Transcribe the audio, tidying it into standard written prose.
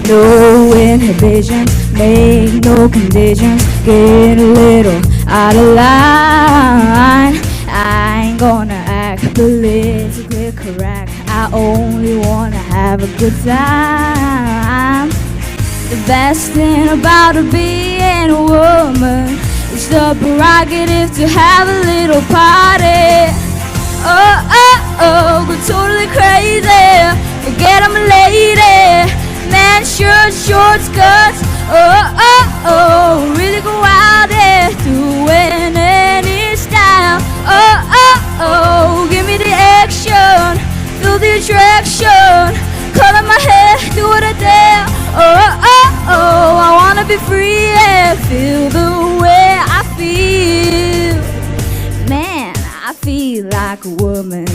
No inhibitions, make no conditions. Get a little out of line. I ain't gonna act politically correct. I only wanna have a good time. The best thing about being a woman is the prerogative to have a little party. Oh, oh, oh, go totally crazy. Forget I'm a lady. Man, shirts, short skirts. Oh, oh, oh, really go out there doing any style. Oh, oh, oh, give me the action, feel the attraction. Color my hair, do what I dare. Oh, oh, oh, I wanna be free and feel the way I feel. Man, I feel like a woman.